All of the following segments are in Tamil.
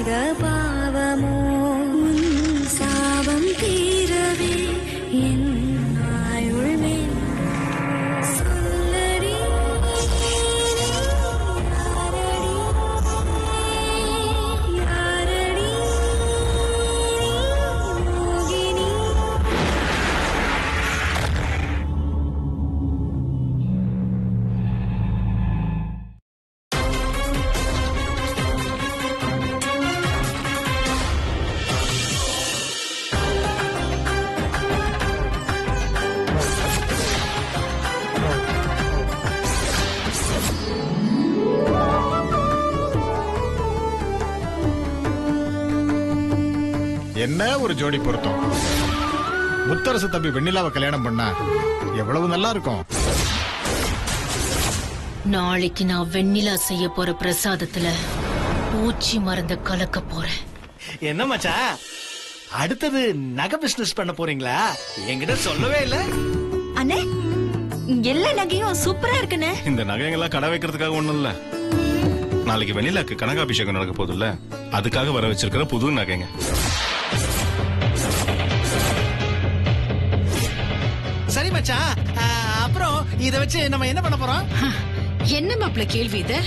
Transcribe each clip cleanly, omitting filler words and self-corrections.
செய்த பாவமோ சாபம் தீரவே என் ஆயுள் சொல்லடி யாரடி மோகினி. என்ன ஒரு ஜோடி பொருத்தம். முத்தரசு தம்பி வெண்ணிலாவை கல்யாணம் பண்ணா எவ்வளவு நல்லா இருக்கும். நாளைக்கு நான் வெண்ணிலா செய்ய போற பிரசாதத்துல பூச்சி மருந்த கலக்க போறேன். என்ன மச்சா, அடுத்தது நகை பிசினஸ் பண்ண போறீங்களா? என்கிட்ட சொல்லவே இல்ல. அண்ணே, எல்லா நகையும் சூப்பரா இருக்குண்ணே. இந்த நகைங்கெல்லாம் கடை வைக்கிறதுக்காக ஒண்ணும் இல்ல. நாளைக்கு வெண்ணிலாக்கு கனகாபிஷேகம் நடக்க போதுல்ல, அதுக்காக வர வச்சிருக்கிற புது நகைங்க. சரி மச்சா, அப்புறம் இத வச்சு நம்ம என்ன பண்ண போறோம்? என்ன மாப்பிள கேள்வி இது?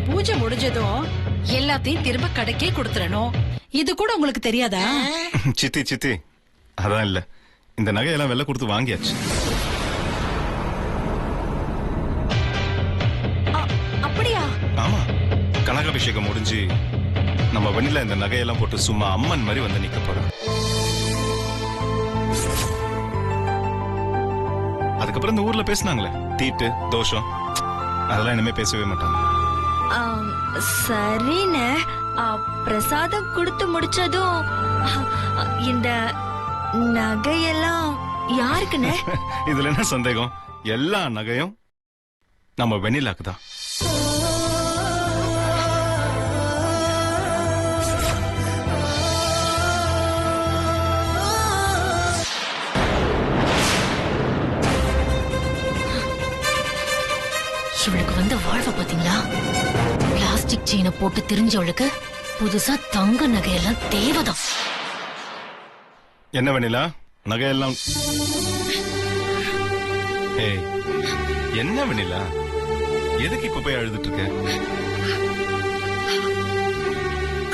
பூஜை முடிஞ்சதும் எல்லாத்தையும் திரும்ப கடைக்கே கொடுத்துறணும். இது கூட உங்களுக்கு தெரியாதா? சித்தி சித்தி, அதான் இல்ல, இந்த நகையெல்லாம் வெள்ளை கொடுத்து வாங்கியாச்சு. அப்படியா? ஆமா, கனகாபிஷேகம் முடிஞ்சு நம்ம வெண்ணிலா இந்த நகையெல்லாம் போட்டு சும்மா அம்மன் மாதிரி வந்து நிக்க போறோம். அதுக்கப்புறம் இந்த ஊர்ல பேசினாங்களே தீட்டு தோஷம், அதெல்லாம் இனிமே பேசவே மாட்டாங்க. சரிண்ணே, பிரசாதம் கொடுத்து முடிச்சதும் இந்த நகையெல்லாம் யாருக்குண்ணே? இதுல என்ன சந்தேகம்? எல்லா நகையும் நம்ம வெண்ணிலாக்கு தான். இவளுக்கு வந்த வாழ்வை பாத்தீங்களா? பிளாஸ்டிக் செயினை போட்டு தெரிஞ்சவளுக்கு புதுசா தங்க நகையெல்லாம் தேவைதான். என்ன வெண்ணிலா, நகையெல்லாம்? ஏய், என்ன வெண்ணிலா, எதுக்கு இப்ப போய் அழுதுட்டு இருக்க?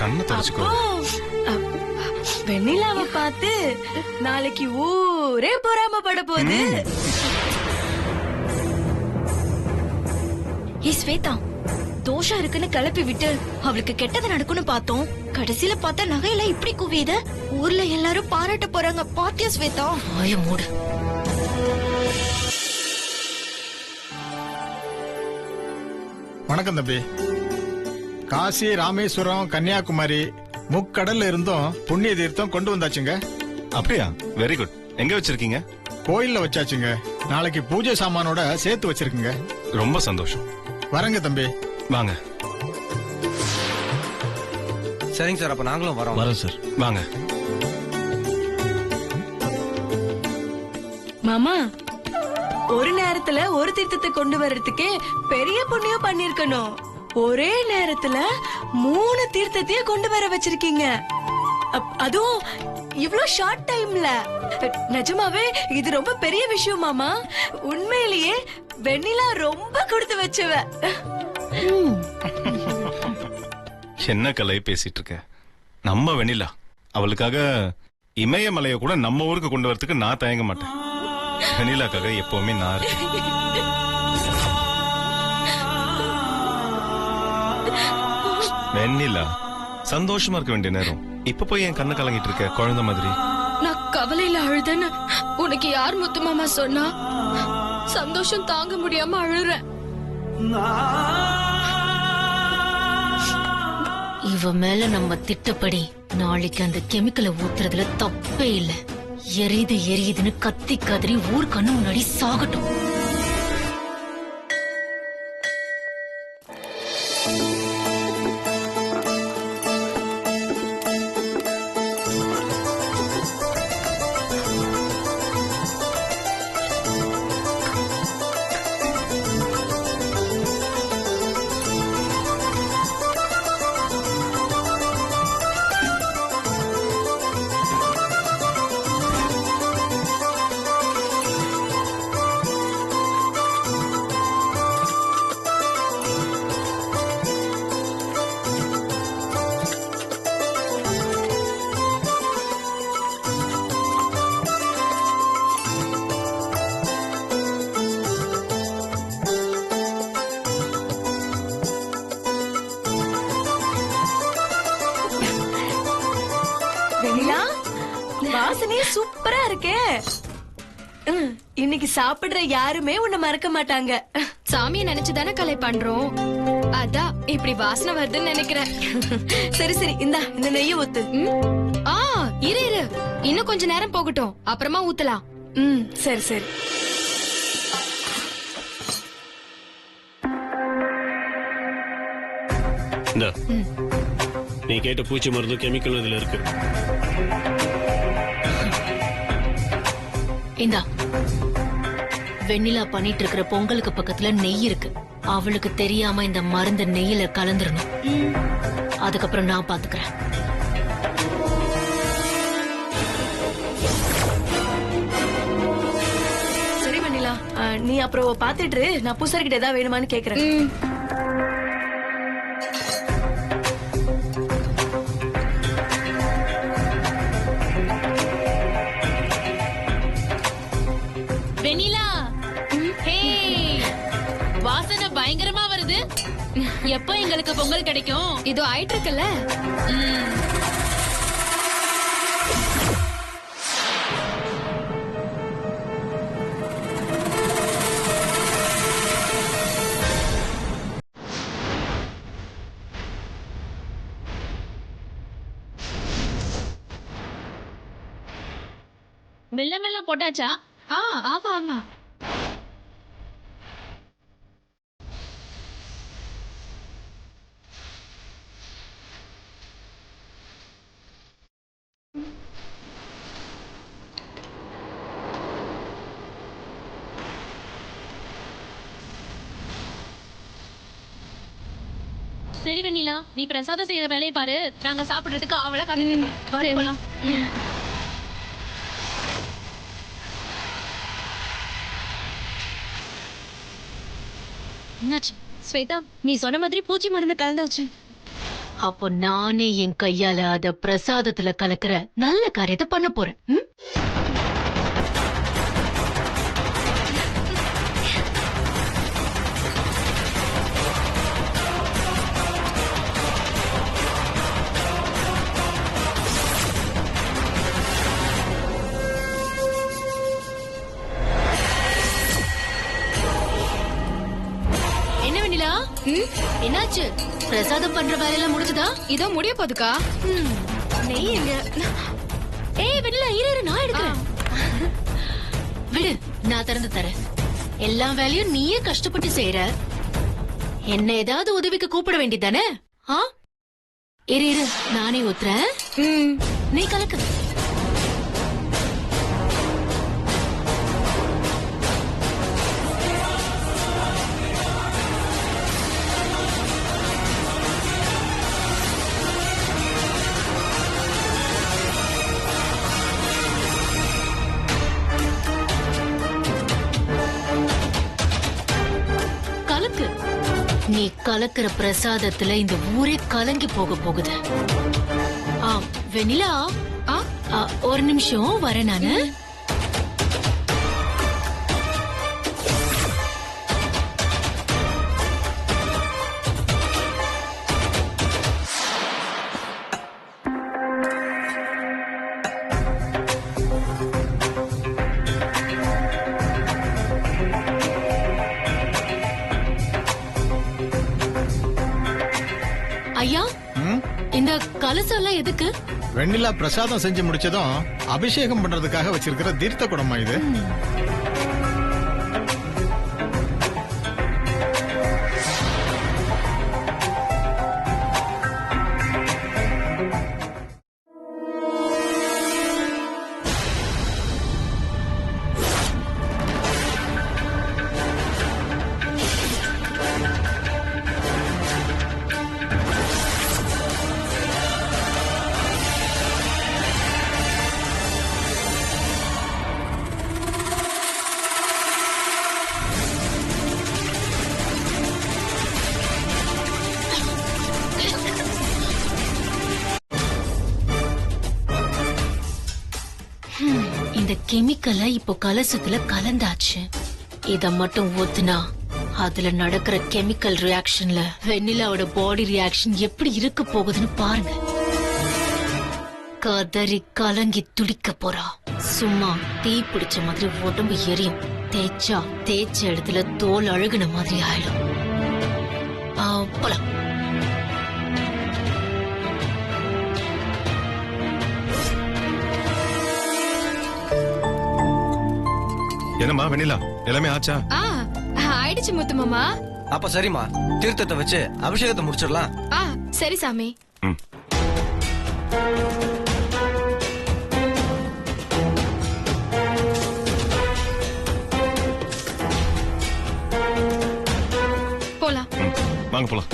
கண்ணை தொடச்சுக்கோ. வெண்ணிலாவை பார்த்து நாளைக்கு ஊரே பொறாமப்பட போகுது. ஏ ஸ்வேதா, தோஷம் இருக்குன்னு கிளப்பி விட்டு அவளுக்கு கெட்டது நடக்கும்னு பார்த்தோம். கடைசியில பார்த்தா நகையெல்லாம் இப்படி குவியுது. ஊர்ல எல்லாரும் பாராட்ட போறாங்க. பாத்தியா ஸ்வேதா? வாய மூடு. வணக்கம் தம்பி. காசி, ராமேஸ்வரம், கன்னியாகுமரி முக்கடல்ல இருந்தும் புண்ணிய தீர்த்தம் கொண்டு வந்தாச்சுங்க. அப்படியா? Very good. எங்க வச்சிருக்கீங்க? கோயில்ல வச்சாச்சுங்க. நாளைக்கு பூஜை சாமானோட சேர்த்து வச்சிருக்குங்க. ரொம்ப சந்தோஷம். வரங்க தம்பி. வாங்க. சரிங்க சார், அப்ப நாங்களும் வரோம் சார். வாங்க மாமா, ஒரு நேரத்துல ஒரு தீர்த்தத்தை கொண்டு வர்றதுக்கே பெரிய புண்ணியம் பண்ணிருக்கணும். ஒரே நேரத்துல 3 தீர்த்தத்தையே கொண்டு வர வச்சிருக்கீங்க. அதுவும் இவ்ளோ ஷார்ட் டைம்ல. நிஜமாவே இது ரொம்ப பெரிய விஷயம் மாமா. உண்மையிலேயே வெண்ணிலா ரொம்ப கொடுத்து வச்சவ. என்ன கலை பேசிட்டு இருக்க? நம்ம வெண்ணிலா, அவளுக்காக இமயமலையை கூட நம்ம ஊருக்கு கொண்டு வரதுக்கு நான் தயங்க மாட்டேன். வெண்ணிலாக்காக எப்பவுமே நான் இருக்கேன். வெண்ணிலா, சந்தோஷமா இருக்க வேண்டிய நேரம். இப்ப போய் என் கண்ணை கலங்கிட்டு இருக்க குழந்தை மாதிரி. நான் கவலையில அழுதேன்னு உனக்கு யார் முத்துமாமா சொன்னா? சந்தோஷம் தாங்க முடியாம அழுறேன். இவ மேல நம்ம திட்டப்படி நாளைக்கு அந்த கெமிக்கலை ஊத்துறதுல தப்பே இல்ல. எரியுதுன்னு கத்தி கதறி ஊர் கண்ணு முன்னாடி சாகட்டும். வாசனையே சூப்பரா இருக்கே. இன்னைக்கு சாப்பிடுற யாருமே உன்னை மறக்க மாட்டாங்க. சாமியை நினைச்சுதானே கலை பண்றோம், அதான் இப்படி வாசனை வருதுன்னு நினைக்கிறேன். சரி சரி, இந்த நெய்யை ஊத்து. ஆ இரு இரு, இன்னும் கொஞ்ச நேரம் போகட்டும், அப்புறமா ஊத்தலாம். சரி சரி. இந்தா, நீ கேட்ட பூச்சி மருந்து கெமிக்கல் இதுல இருக்கு. இந்தா, வெண்ணிலா பண்ணிட்டு இருக்கிற பொங்கலுக்கு பக்கத்துல நெய் இருக்கு. அவளுக்கு தெரியாம இந்த மருந்து நெய்யில கலந்துடணும். அதுக்கப்புறம் நான் பாத்துக்கிறேன். சரி வெண்ணிலா, நீ அப்புறம் பாத்துட்டு இரு. நான் பூசாரிக்கிட்ட ஏதாவது வேணுமான்னு கேக்குறேன். வெண்ணிலா, ஹே, வாசனை பயங்கரமா வருது. எப்போ எங்களுக்கு பொங்கல் கிடைக்கும்? இதோ ஆயிட்டு இருக்குல்ல. மெல்ல மெல்ல போட்டாச்சா? ஆமா ஆமா. சரி வெண்ணிலா, நீ பிரசாதம் செய்யற வேலையை பாரு. நாங்க சாப்பிடுறதுக்கு அவளை காட்டு போலாம். என்னாச்சு ஸ்வேதா? நீ சொன்ன மாதிரி பூச்சி மருந்து கலந்தாச்சு. அப்போ நானே என் கையால அத பிரசாதத்துல கலக்கிற நல்ல காரியத்தை பண்ண போறேன். ம்? என்ன வெண்ணிலா, என்னாச்சு? பிரசாதம் பண்ற வேலையெல்லாம் முடிஞ்சுதா? இதோ முடிய போதுக்கா. நெய் எங்க? ஏய் வெண்ணிலா, இரு நான் எடுக்கிறேன். விடு, நான் திறந்து தரேன். எல்லா வேலையும் நீயே கஷ்டப்பட்டு செய்யற. என்ன ஏதாவது உதவிக்கு கூப்பிட வேண்டியதானே? இரு இரு, நானே ஊத்துறேன். நீ கலக்கு. கலக்கு. நீ கலக்கிற பிரசாதத்துல இந்த ஊரே கலங்கி போக போகுது. வெண்ணிலா, ஒரு நிமிஷம் வரேன் நானு. ஐயா, இந்த கலசம் எல்லாம் எதுக்கு? வெண்ணிலா பிரசாதம் செஞ்சு முடிச்சதும் அபிஷேகம் பண்றதுக்காக வச்சிருக்கிற தீர்த்த குடமா இது. இந்த கெமிக்கலை இப்போ கலசத்துல கலந்தாச்சு. இத மட்டும் ஊத்துனா அதுல நடக்கிற கெமிக்கல் ரியாக்ஷன்ல வெண்ணிலாவோட பாடி ரியாக்ஷன் எப்படி இருக்க போகுதுன்னு பாருங்க. கதறி கலங்கி துடிக்க போறா. சும்மா தீ பிடிச்ச மாதிரி உடம்பு எரியும். தேய்ச்ச இடத்துல தோல் அழுகுன மாதிரி ஆயிடும். போலாம். என்னம்மா வெண்ணிலா, எல்லாமே ஆச்சா? ஆயிடுச்சு முத்து மாமா. அப்ப சரிம்மா, தீர்த்தத்தை வச்சு அபிஷேகத்தை முடிச்சிடலாம். சரி சாமி. போலாம். வாங்க போலாம்.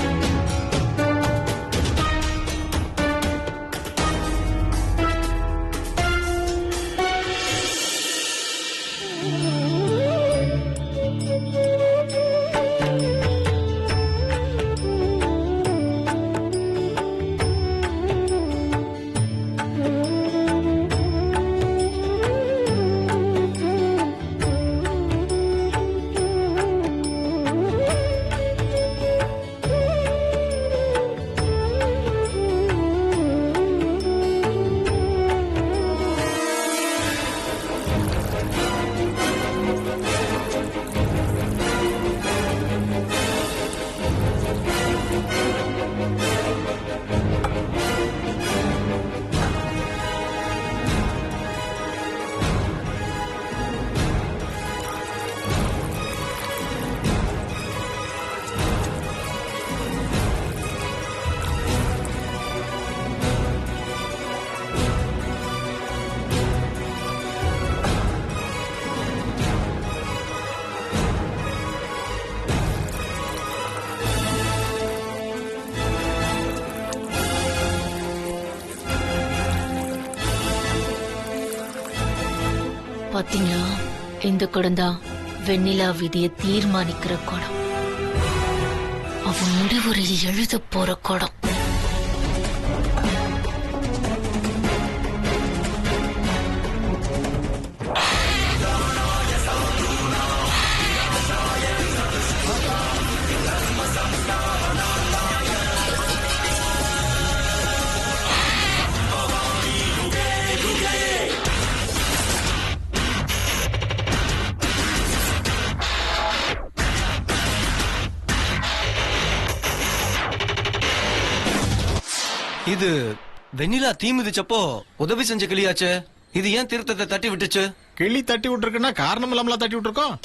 பாத்தீங்களா, இந்த குடம் தான் வெண்ணிலா விதியை தீர்மானிக்கிற குடம். அவன் முடிவுரையை எழுத போற குடம். இது வெண்ணிலா தீ மிதிச்சப்போ உதவி செஞ்ச கிளியாச்சு. இது ஏன் தீர்த்தத்தை தட்டி விட்டுச்சு? கிளி தட்டி விட்டுருக்குன்னா காரணம் இல்லாமலா தட்டி விட்டுருக்கோம்?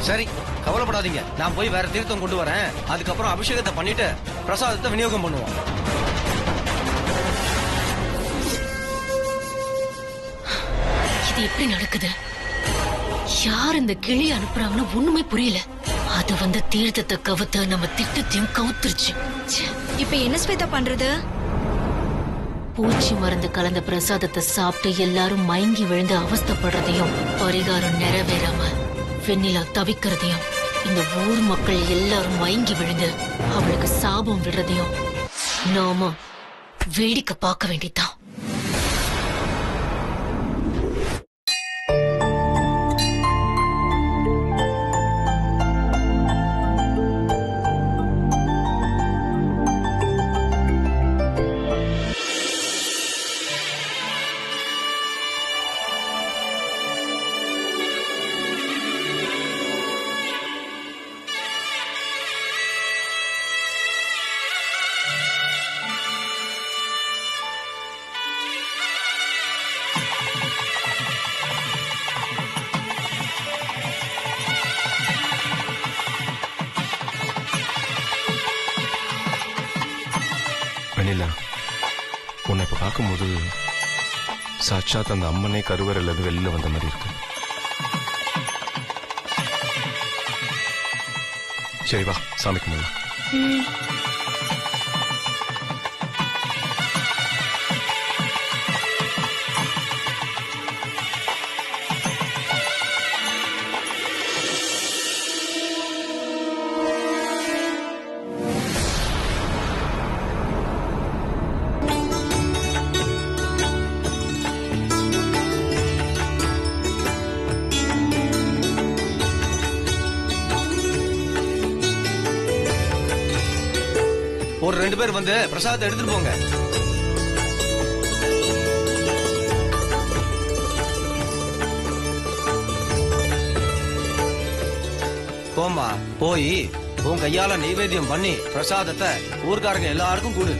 சரி, கவலைப்படாதீங்க. நான் போய் வேற தீர்த்தம் கொண்டு வரேன். அதுக்கப்புறம் அபிஷேகத்தை பண்ணிட்டு பிரசாதத்தை விநியோகம் பண்ணுவோம். இது எப்படி நடக்குது? யார் இந்த கிளி அனுப்புறாங்கன்னு ஒண்ணுமே புரியல. அது வந்து தீர்த்தத்தை கவுத்த நம்ம திட்டத்தையும் கவுத்துருச்சு. இப்ப என்ன ஸ்வேதா பண்றது? பூச்சி மருந்து கலந்த பிரசாதத்தை சாப்பிட்டு எல்லாரும் மயங்கி விழுந்து அவஸ்தைப்படுறதையும், பரிகாரம் நிறைவேறாம வெண்ணிலா தவிக்கிறதையும், இந்த ஊர் மக்கள் எல்லாரும் மயங்கி விழுந்து அவளுக்கு சாபம் விடுறதையும் நாம வேடிக்கை பார்க்க வேண்டியதான். வெண்ணிலா, உன்னை இப்ப பார்க்கும்போது சாட்சாத் அந்த அம்மனே கருவறையில இருந்து வெளியில வந்த மாதிரி இருக்கு. சரி வா, சாமி கும்பிடலாம். ஒரு 2 பேர் வந்து பிரசாதத்தை எடுத்துட்டு போங்க. போமா, போய் உன் கையால நைவேத்தியம் பண்ணி பிரசாதத்தை ஊர்க்காரங்க எல்லாருக்கும் கொடு.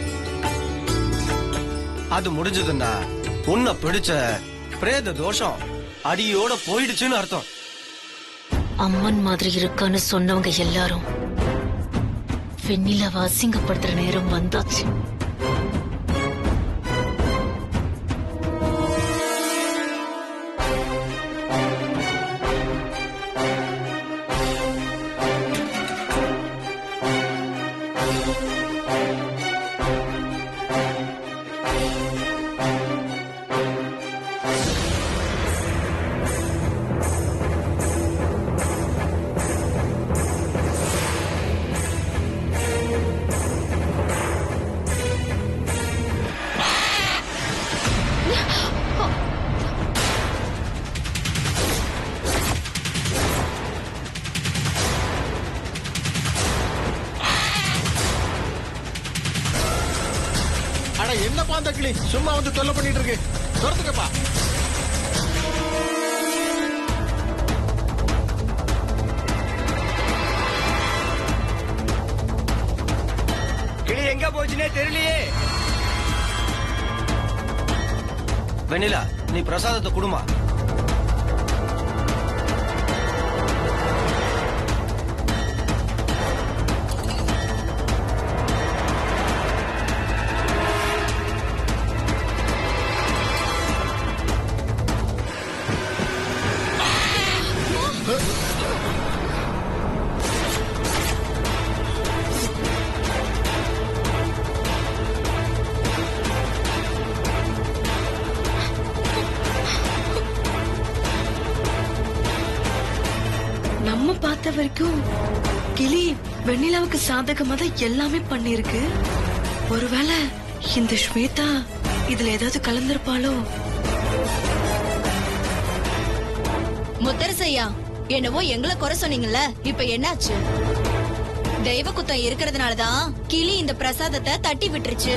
அது முடிஞ்சதுன்னா உன்னை பிடிச்ச பிரேத தோஷம் அடியோட போயிடுச்சுன்னு அர்த்தம். அம்மன் மாதிரி இருக்கான்னு சொன்னவங்க எல்லாரும் வெண்ணிலாவை அசிங்கப்படுத்துற நேரம் வந்தாச்சு. அட என்னப்பா அந்த கிளி சும்மா வந்து தொல்லை பண்ணிட்டு இருக்கு, துரத்துக்கப்பா. கிளி எங்க போச்சுனே தெரியலையே. வெண்ணிலா, நீ பிரசாதத்தை குடுமா. நம்ம பார்த்த வரைக்கும் கிளி வெண்ணிலாவுக்கு சாதகமா தான் எல்லாமே பண்ணிருக்கு. ஒருவேளை இந்த ஸ்வேதா இதுல ஏதாவது கலந்திருப்பாளோ? முத்தரசையா, என்னவோ எங்களை குறை சொன்னீங்கல்ல, இப்ப என்னாச்சு? தெய்வ குத்தம் இருக்கிறதுனாலதான் கிளி இந்த பிரசாதத்தை தட்டி விட்டுருச்சு.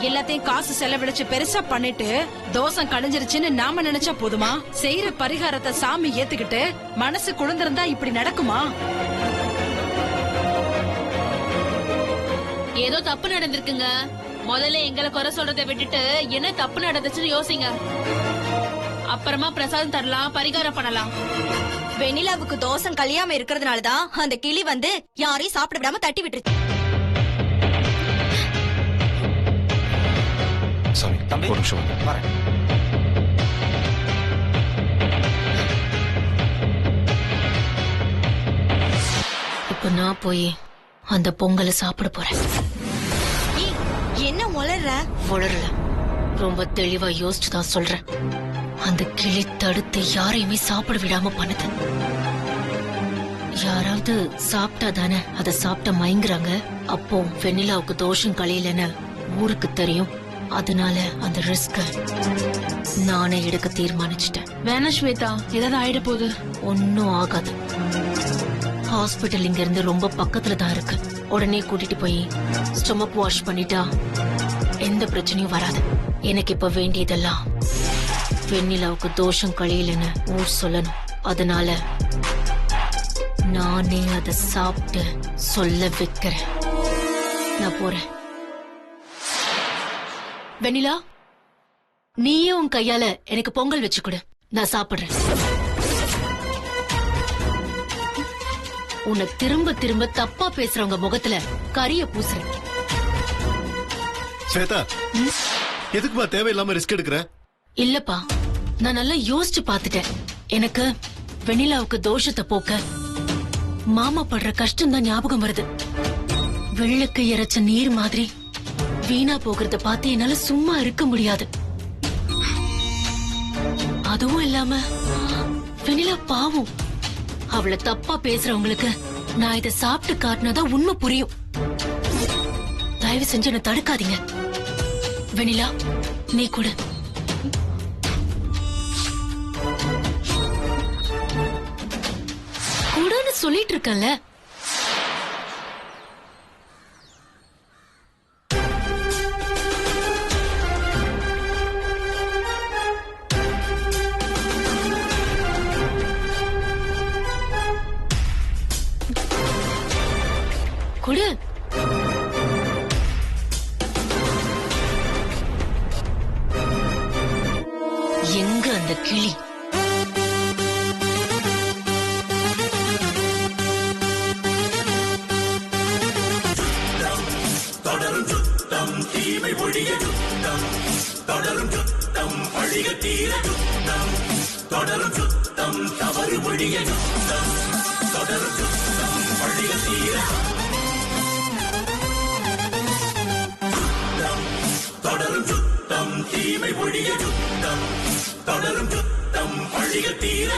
எல்லாத்தையும் காசு செலவழிச்சு பெருசா பண்ணிட்டு தோஷம் கழிஞ்சிருச்சுன்னு நாம நினைச்சா போதுமா? செய்யற பரிகாரத்தை சாமி ஏத்துக்கிட்டு மனசு குளிர்ந்திருந்தா இப்படி நடக்குமா? ஏதோ தப்பு நடந்திருக்குங்க. முதல்ல எங்களை குறை சொல்றதை விட்டுட்டு என்ன தப்பு நடந்துச்சுன்னு யோசிங்க. அப்புறமா பிரசாதம் தரலாம், பரிகாரம் பண்ணலாம். வெண்ணிலாவுக்கு தோஷம் கழியாம இருக்கிறதுனாலதான் அந்த கிளி வந்து யாரையும் சாப்பிட விடாம தட்டி விட்டுருச்சு. சாமி, தம்பி, ஒரு நிமிஷம் வரேன். இப்ப நான் போய் அந்த பொங்கலை சாப்பிட போறேன். ஏய், என்ன உளற? உளறல, ரொம்ப தெளிவா யோசிச்சுதான் சொல்றேன். அந்த கிளி தடுத்து யாரையுமே சாப்பிட விடாம பண்ணுது. யாராவது சாப்பிட்டா தானே அதை சாப்பிட்ட மயங்குறாங்க. அப்போ வெண்ணிலாவுக்கு தோஷம் கழியலன்னு ஊருக்கு தெரியும். அதனால அந்த ரிஸ்க நானே எடுக்க தீர்மானிச்சிட்டேன். வேணா ஸ்வேதா, ஏதாவது ஆயிட போகுது. ஒன்னும் ஆகாது. ஹாஸ்பிட்டல் இங்க இருந்து ரொம்ப பக்கத்துல தான் இருக்கு. உடனே கூட்டிட்டு போய் ஸ்டொமக் வாஷ் பண்ணிட்டா எந்த பிரச்சனையும் வராது. எனக்கு இப்ப வேண்டியதெல்லாம் வெண்ணிலாவுக்கு தோஷம் கழியலன்னு ஊர் சொல்லணும். அதனால நானே அதை சாப்பிட்டு சொல்ல வைக்கிறேன். நான் போறேன். வெண்ணிலா, நீயே உன் கையால எனக்கு பொங்கல் வச்சு கொடு, நான் சாப்பிடுறேன். உன்னை திரும்ப திரும்ப தப்பா பேசுறவங்க முகத்துல கரிய பூசுறேன். ஸ்வேதா, எதுக்குமா தேவையில்லாம ரிஸ்க் எடுக்கிற? இல்லப்பா, நான் நல்லா யோசிச்சு பாத்துட்டேன். எனக்கு வெண்ணிலாவுக்கு தோஷத்தை போக்க மாமா படுற கஷ்டம் தான் ஞாபகம் வருது. வெள்ளக்கு இறைச்ச நீர் மாதிரி வீணா போகிறத பார்த்து என்னால சும்மா இருக்க முடியாது. அதுவும் இல்லாம வெண்ணிலா பாவம், அவளை தப்பா பேசுறவங்களுக்கு நான் இதை சாப்பிட்டு காட்டினாதான் உண்மை புரியும். தயவு செஞ்சு என்ன தடுக்காதீங்க. வெண்ணிலா, நீ கூட. குடுன்னு சொல்லிட்டு இருக்கேன்ல. குடு. எங்க அந்த கிளி? தொடரும் சுத்தம் தீமை ஒழிய சுத்தம் தொடரும் சுத்தம் பழிக தீர சுத்தம் தொடரும் சுத்தம் தவறு ஒழிய சுத்தம் தொடரும் சுத்தம் பழிக தீர தொடரும் சுத்தம் தீமை ஒழிய சுத்தம் தொடரும் சுத்தம் பழிக தீர